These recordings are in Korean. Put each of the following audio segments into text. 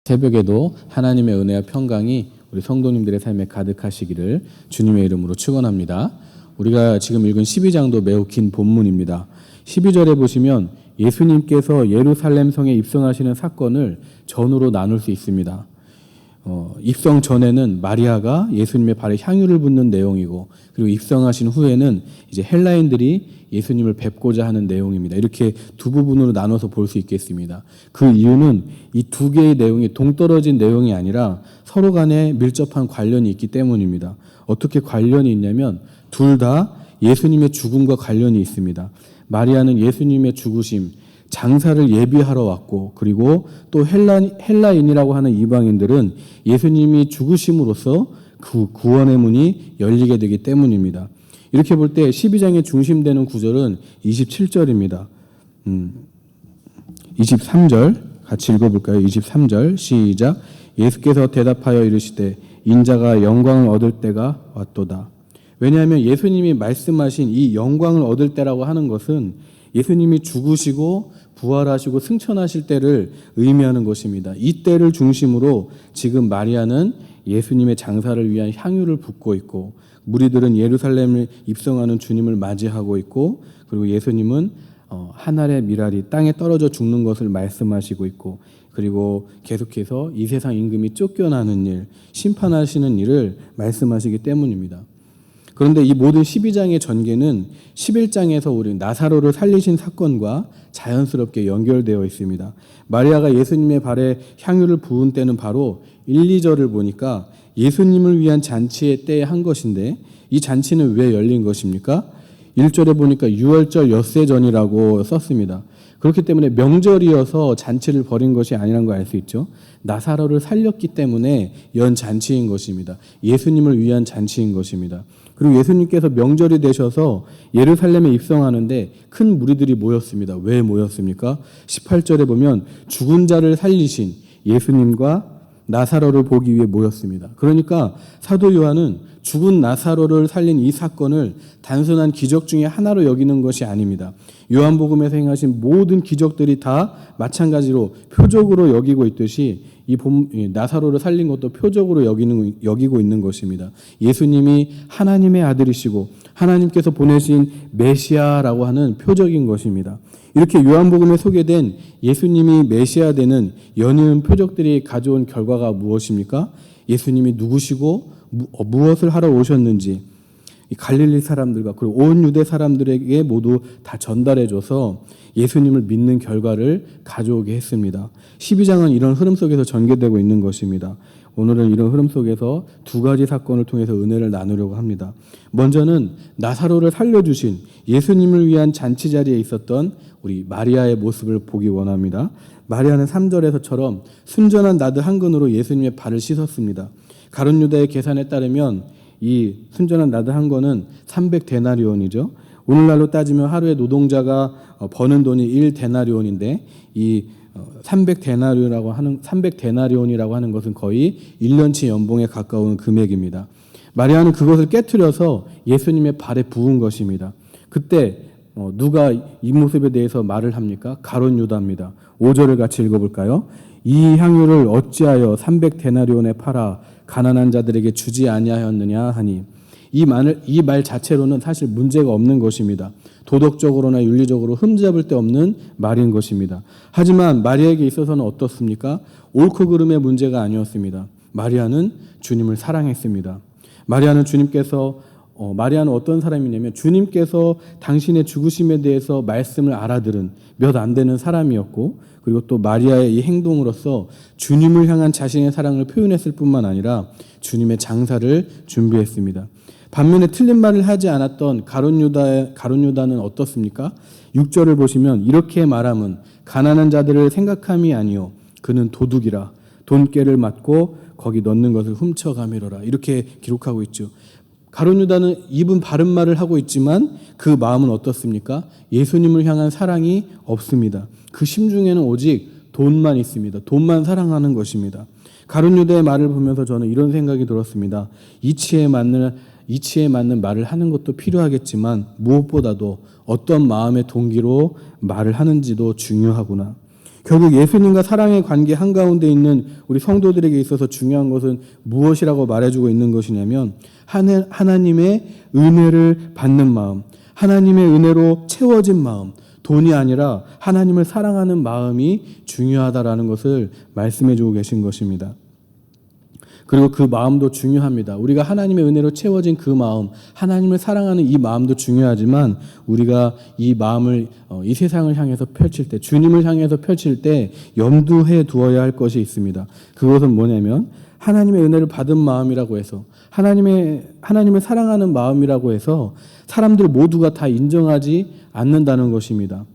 새벽에도 하나님의 은혜와 평강이 우리 성도님들의 삶에 가득하시기를 주님의 이름으로 축원합니다. 우리가 지금 읽은 12장도 매우 긴 본문입니다. 12절에 보시면 예수님께서 예루살렘 성에 입성하시는 사건을 전으로 나눌 수 있습니다. 입성 전에는 마리아가 예수님의 발에 향유를 붓는 내용이고, 그리고 입성하신 후에는 이제 헬라인들이 예수님을 뵙고자 하는 내용입니다. 이렇게 두 부분으로 나눠서 볼 수 있겠습니다. 그 이유는 이 두 개의 내용이 동떨어진 내용이 아니라 서로 간에 밀접한 관련이 있기 때문입니다. 어떻게 관련이 있냐면 둘 다 예수님의 죽음과 관련이 있습니다. 마리아는 예수님의 죽으심, 장사를 예비하러 왔고, 그리고 또 헬라인이라고 하는 이방인들은 예수님이 죽으심으로써 그 구원의 문이 열리게 되기 때문입니다. 이렇게 볼 때 12장의 중심되는 구절은 27절입니다. 23절 같이 읽어볼까요? 23절 시작. 예수께서 대답하여 이르시되 인자가 영광을 얻을 때가 왔도다. 왜냐하면 예수님이 말씀하신 이 영광을 얻을 때라고 하는 것은 예수님이 죽으시고 부활하시고 승천하실 때를 의미하는 것입니다. 이 때를 중심으로 지금 마리아는 예수님의 장사를 위한 향유를 붓고 있고, 무리들은 예루살렘을 입성하는 주님을 맞이하고 있고, 그리고 예수님은 한 알의 밀알이 땅에 떨어져 죽는 것을 말씀하시고 있고, 그리고 계속해서 이 세상 임금이 쫓겨나는 일, 심판하시는 일을 말씀하시기 때문입니다. 그런데 이 모든 12장의 전개는 11장에서 우리 나사로를 살리신 사건과 자연스럽게 연결되어 있습니다. 마리아가 예수님의 발에 향유를 부은 때는 바로 1, 2절을 보니까 예수님을 위한 잔치의 때에 한 것인데, 이 잔치는 왜 열린 것입니까? 1절에 보니까 유월절 엿새 전이라고 썼습니다. 그렇기 때문에 명절이어서 잔치를 벌인 것이 아니라는 걸 알 수 있죠. 나사로를 살렸기 때문에 연 잔치인 것입니다. 예수님을 위한 잔치인 것입니다. 그리고 예수님께서 명절이 되셔서 예루살렘에 입성하는데 큰 무리들이 모였습니다. 왜 모였습니까? 18절에 보면 죽은 자를 살리신 예수님과 나사로를 보기 위해 모였습니다. 그러니까 사도 요한은 죽은 나사로를 살린 이 사건을 단순한 기적 중에 하나로 여기는 것이 아닙니다. 요한복음에서 행하신 모든 기적들이 다 마찬가지로 표적으로 여기고 있듯이 이 나사로를 살린 것도 표적으로 여기고 있는 것입니다. 예수님이 하나님의 아들이시고 하나님께서 보내신 메시아라고 하는 표적인 것입니다. 이렇게 요한복음에 소개된 예수님이 메시아 되는 연이은 표적들이 가져온 결과가 무엇입니까? 예수님이 누구시고 무엇을 하러 오셨는지 갈릴리 사람들과 그리고 온 유대 사람들에게 모두 다 전달해줘서 예수님을 믿는 결과를 가져오게 했습니다. 12장은 이런 흐름 속에서 전개되고 있는 것입니다. 오늘은 이런 흐름 속에서 두 가지 사건을 통해서 은혜를 나누려고 합니다. 먼저는 나사로를 살려주신 예수님을 위한 잔치 자리에 있었던 우리 마리아의 모습을 보기 원합니다. 마리아는 3절에서처럼 순전한 나드 한 근으로 예수님의 발을 씻었습니다. 가룟 유다의 계산에 따르면 이 순전한 나드 한 건은 300데나리온이죠. 오늘날로 따지면 하루에 노동자가 버는 돈이 1데나리온인데 이 300데나리온이라고 하는 것은 거의 1년치 연봉에 가까운 금액입니다. 마리아는 그것을 깨트려서 예수님의 발에 부은 것입니다. 그때 누가 이 모습에 대해서 말을 합니까? 가룟 유다입니다. 5절을 같이 읽어볼까요? 이 향유를 어찌하여 300데나리온에 팔아 가난한 자들에게 주지 아니하였느냐 하니, 이 말 자체로는 사실 문제가 없는 것입니다. 도덕적으로나 윤리적으로 흠잡을 데 없는 말인 것입니다. 하지만 마리아에게 있어서는 어떻습니까? 옳고 그름의 문제가 아니었습니다. 마리아는 주님을 사랑했습니다. 마리아는 어떤 사람이냐면 주님께서 당신의 죽으심에 대해서 말씀을 알아들은 몇 안 되는 사람이었고, 그리고 또 마리아의 이 행동으로서 주님을 향한 자신의 사랑을 표현했을 뿐만 아니라 주님의 장사를 준비했습니다. 반면에 틀린 말을 하지 않았던 가룟 유다는 어떻습니까? 6절을 보시면 이렇게 말함은 가난한 자들을 생각함이 아니요 그는 도둑이라 돈깨를 맞고 거기 넣는 것을 훔쳐가미로라, 이렇게 기록하고 있죠. 가룟 유다는 입은 바른 말을 하고 있지만 그 마음은 어떻습니까? 예수님을 향한 사랑이 없습니다. 그 심중에는 오직 돈만 있습니다. 돈만 사랑하는 것입니다. 가룟 유다의 말을 보면서 저는 이런 생각이 들었습니다. 이치에 맞는 말을 하는 것도 필요하겠지만 무엇보다도 어떤 마음의 동기로 말을 하는지도 중요하구나. 결국 예수님과 사랑의 관계 한가운데 있는 우리 성도들에게 있어서 중요한 것은 무엇이라고 말해주고 있는 것이냐면 하나님의 은혜를 받는 마음, 하나님의 은혜로 채워진 마음, 돈이 아니라 하나님을 사랑하는 마음이 중요하다라는 것을 말씀해주고 계신 것입니다. 그리고 그 마음도 중요합니다. 우리가 하나님의 은혜로 채워진 그 마음, 하나님을 사랑하는 이 마음도 중요하지만 우리가 이 마음을 이 세상을 향해서 펼칠 때, 주님을 향해서 펼칠 때 염두해 두어야 할 것이 있습니다. 그것은 뭐냐면 하나님의 은혜를 받은 마음이라고 해서 하나님을 사랑하는 마음이라고 해서 사람들 모두가 다 인정하지 않는다는 것입니다.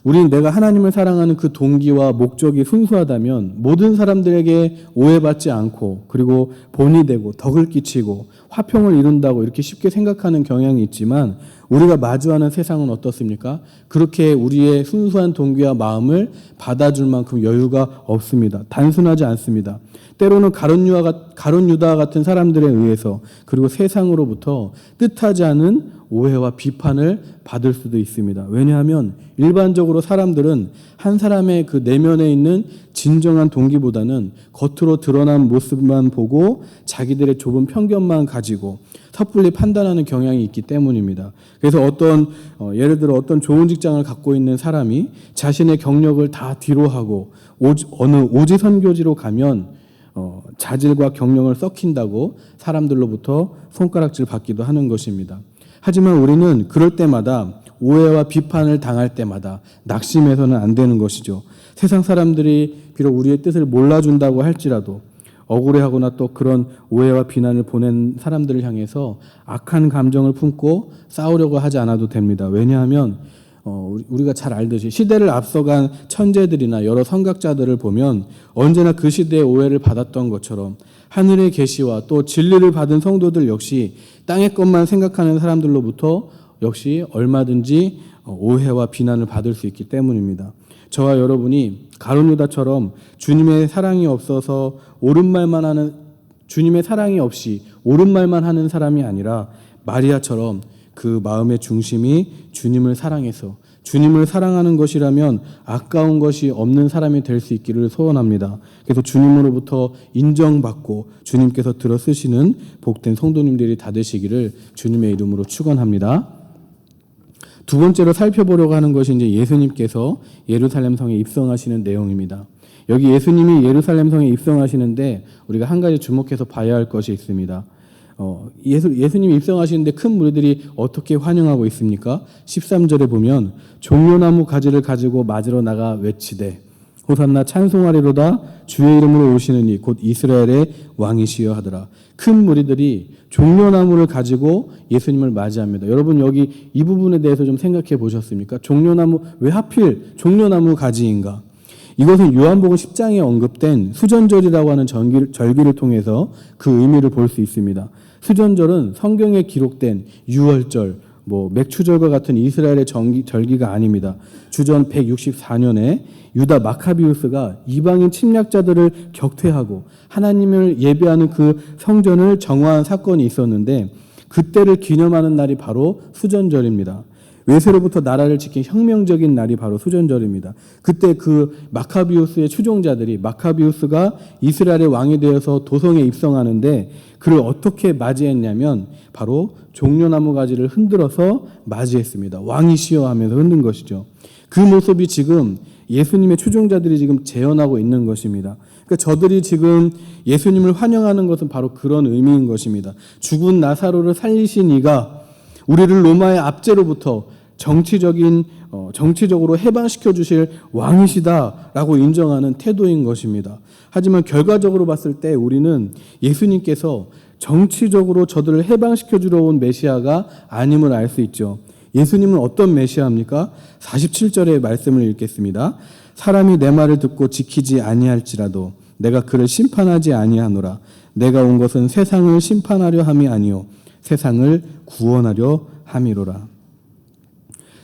우리는 내가 하나님을 사랑하는 그 동기와 목적이 순수하다면 모든 사람들에게 오해받지 않고 그리고 본이 되고 덕을 끼치고 화평을 이룬다고 이렇게 쉽게 생각하는 경향이 있지만 우리가 마주하는 세상은 어떻습니까? 그렇게 우리의 순수한 동기와 마음을 받아줄 만큼 여유가 없습니다. 단순하지 않습니다. 때로는 가룟 유다 같은 사람들에 의해서 그리고 세상으로부터 뜻하지 않은 오해와 비판을 받을 수도 있습니다. 왜냐하면 일반적으로 사람들은 한 사람의 그 내면에 있는 진정한 동기보다는 겉으로 드러난 모습만 보고 자기들의 좁은 편견만 가지고 섣불리 판단하는 경향이 있기 때문입니다. 그래서 예를 들어 어떤 좋은 직장을 갖고 있는 사람이 자신의 경력을 다 뒤로하고 어느 오지 선교지로 가면 자질과 경력을 썩힌다고 사람들로부터 손가락질 받기도 하는 것입니다. 하지만 우리는 그럴 때마다 오해와 비판을 당할 때마다 낙심해서는 안 되는 것이죠. 세상 사람들이 비록 우리의 뜻을 몰라준다고 할지라도 억울해하거나 또 그런 오해와 비난을 보낸 사람들을 향해서 악한 감정을 품고 싸우려고 하지 않아도 됩니다. 왜냐하면 우리가 잘 알듯이 시대를 앞서간 천재들이나 여러 선각자들을 보면 언제나 그 시대의 오해를 받았던 것처럼 하늘의 계시와 또 진리를 받은 성도들 역시 땅의 것만 생각하는 사람들로부터 역시 얼마든지 오해와 비난을 받을 수 있기 때문입니다. 저와 여러분이 가룟 유다처럼 주님의 사랑이 없어서 주님의 사랑이 없이 옳은 말만 하는 사람이 아니라 마리아처럼 그 마음의 중심이 주님을 사랑해서 주님을 사랑하는 것이라면 아까운 것이 없는 사람이 될 수 있기를 소원합니다. 그래서 주님으로부터 인정받고 주님께서 들어 쓰시는 복된 성도님들이 다 되시기를 주님의 이름으로 축원합니다. 두 번째로 살펴보려고 하는 것이 이제 예수님께서 예루살렘 성에 입성하시는 내용입니다. 여기 예수님이 예루살렘 성에 입성하시는데 우리가 한 가지 주목해서 봐야 할 것이 있습니다. 예수님이 입성하시는데 큰 무리들이 어떻게 환영하고 있습니까? 13절에 보면 종려나무 가지를 가지고 맞으러 나가 외치되 호산나 찬송하리로다 주의 이름으로 오시는 이 곧 이스라엘의 왕이시여 하더라. 큰 무리들이 종려나무를 가지고 예수님을 맞이합니다. 여러분 여기 이 부분에 대해서 좀 생각해 보셨습니까? 종려나무, 왜 하필 종려나무 가지인가? 이것은 요한복음 10장에 언급된 수전절이라고 하는 절기를 통해서 그 의미를 볼 수 있습니다. 수전절은 성경에 기록된 유월절, 맥추절과 같은 이스라엘의 절기가 아닙니다. 주전 164년에 유다 마카비우스가 이방인 침략자들을 격퇴하고 하나님을 예배하는 그 성전을 정화한 사건이 있었는데 그때를 기념하는 날이 바로 수전절입니다. 외세로부터 나라를 지킨 혁명적인 날이 바로 수전절입니다. 그때 그 마카비우스의 추종자들이 마카비우스가 이스라엘의 왕이 되어서 도성에 입성하는데 그를 어떻게 맞이했냐면 바로 종려나무 가지를 흔들어서 맞이했습니다. 왕이시여 하면서 흔든 것이죠. 그 모습이 지금 예수님의 추종자들이 지금 재현하고 있는 것입니다. 그러니까 저들이 지금 예수님을 환영하는 것은 바로 그런 의미인 것입니다. 죽은 나사로를 살리신 이가 우리를 로마의 압제로부터 정치적으로 해방시켜 주실 왕이시다라고 인정하는 태도인 것입니다. 하지만 결과적으로 봤을 때 우리는 예수님께서 정치적으로 저들을 해방시켜 주러 온 메시아가 아님을 알 수 있죠. 예수님은 어떤 메시아입니까? 47절의 말씀을 읽겠습니다. 사람이 내 말을 듣고 지키지 아니할지라도 내가 그를 심판하지 아니하노라. 내가 온 것은 세상을 심판하려 함이 아니요 세상을 구원하려 함이로라.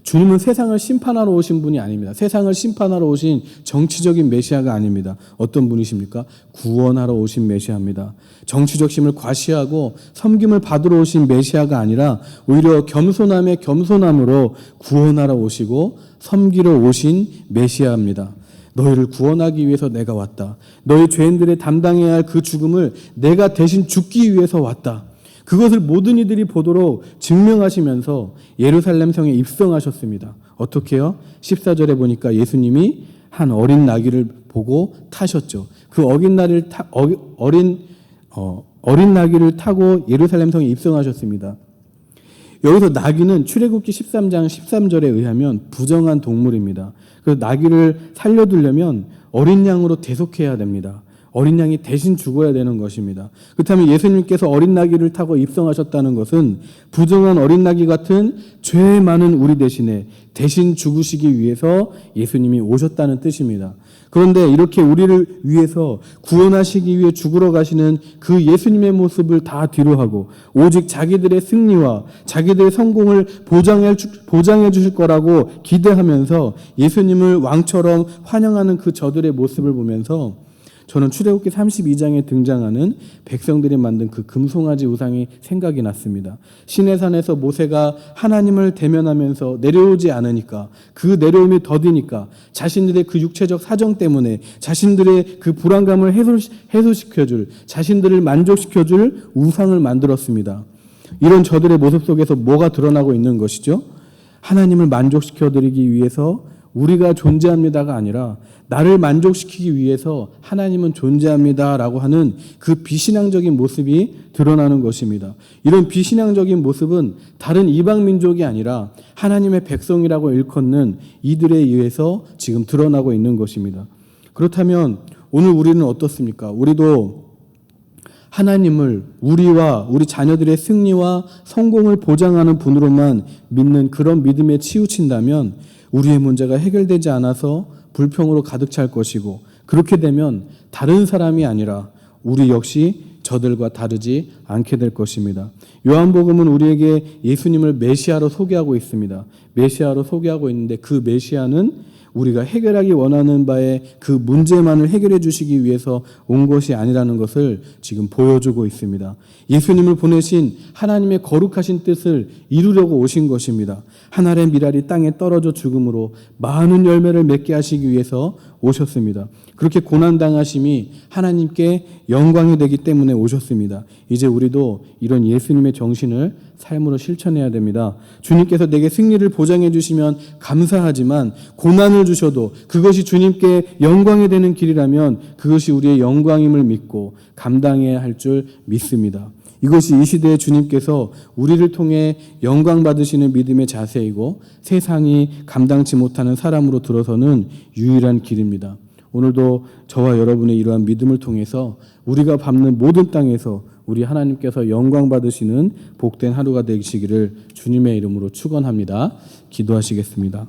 주님은 세상을 심판하러 오신 분이 아닙니다. 세상을 심판하러 오신 정치적인 메시아가 아닙니다. 어떤 분이십니까? 구원하러 오신 메시아입니다. 정치적 힘을 과시하고 섬김을 받으러 오신 메시아가 아니라 오히려 겸손함의 겸손함으로 구원하러 오시고 섬기러 오신 메시아입니다. 너희를 구원하기 위해서 내가 왔다. 너희 죄인들의 담당해야 할 그 죽음을 내가 대신 죽기 위해서 왔다. 그것을 모든 이들이 보도록 증명하시면서 예루살렘 성에 입성하셨습니다. 어떻게요? 14절에 보니까 예수님이 한 어린 나귀를 보고 타셨죠. 그 어린 나귀를 타고 예루살렘 성에 입성하셨습니다. 여기서 나귀는 출애굽기 13장 13절에 의하면 부정한 동물입니다. 그래서 나귀를 살려두려면 어린 양으로 대속해야 됩니다. 어린 양이 대신 죽어야 되는 것입니다. 그렇다면 예수님께서 어린 나귀를 타고 입성하셨다는 것은 부정한 어린 나귀 같은 죄 많은 우리 대신 죽으시기 위해서 예수님이 오셨다는 뜻입니다. 그런데 이렇게 우리를 위해서 구원하시기 위해 죽으러 가시는 그 예수님의 모습을 다 뒤로하고 오직 자기들의 승리와 자기들의 성공을 보장해 주실 거라고 기대하면서 예수님을 왕처럼 환영하는 그 저들의 모습을 보면서 저는 출애굽기 32장에 등장하는 백성들이 만든 그 금송아지 우상이 생각이 났습니다. 시내산에서 모세가 하나님을 대면하면서 내려오지 않으니까, 그 내려옴이 더디니까 자신들의 그 육체적 사정 때문에 자신들의 그 불안감을 해소시켜줄, 자신들을 만족시켜줄 우상을 만들었습니다. 이런 저들의 모습 속에서 뭐가 드러나고 있는 것이죠? 하나님을 만족시켜드리기 위해서 우리가 존재합니다가 아니라 나를 만족시키기 위해서 하나님은 존재합니다라고 하는 그 비신앙적인 모습이 드러나는 것입니다. 이런 비신앙적인 모습은 다른 이방 민족이 아니라 하나님의 백성이라고 일컫는 이들에 의해서 지금 드러나고 있는 것입니다. 그렇다면 오늘 우리는 어떻습니까? 우리도 하나님을 우리와 우리 자녀들의 승리와 성공을 보장하는 분으로만 믿는 그런 믿음에 치우친다면 우리의 문제가 해결되지 않아서 불평으로 가득 찰 것이고, 그렇게 되면 다른 사람이 아니라 우리 역시 저들과 다르지 않게 될 것입니다. 요한복음은 우리에게 예수님을 메시아로 소개하고 있습니다. 메시아로 소개하고 있는데 그 메시아는 우리가 해결하기 원하는 바의 그 문제만을 해결해 주시기 위해서 온 것이 아니라는 것을 지금 보여주고 있습니다. 예수님을 보내신 하나님의 거룩하신 뜻을 이루려고 오신 것입니다. 한 알의 밀알이 땅에 떨어져 죽음으로 많은 열매를 맺게 하시기 위해서 오셨습니다. 그렇게 고난당하심이 하나님께 영광이 되기 때문에 오셨습니다. 이제 우리도 이런 예수님의 정신을 삶으로 실천해야 됩니다. 주님께서 내게 승리를 보장해 주시면 감사하지만 고난을 주셔도 그것이 주님께 영광이 되는 길이라면 그것이 우리의 영광임을 믿고 감당해야 할 줄 믿습니다. 이것이 이 시대에 주님께서 우리를 통해 영광 받으시는 믿음의 자세이고 세상이 감당치 못하는 사람으로 들어서는 유일한 길입니다. 오늘도 저와 여러분의 이러한 믿음을 통해서 우리가 밟는 모든 땅에서 우리 하나님께서 영광 받으시는 복된 하루가 되시기를 주님의 이름으로 축원합니다. 기도하시겠습니다.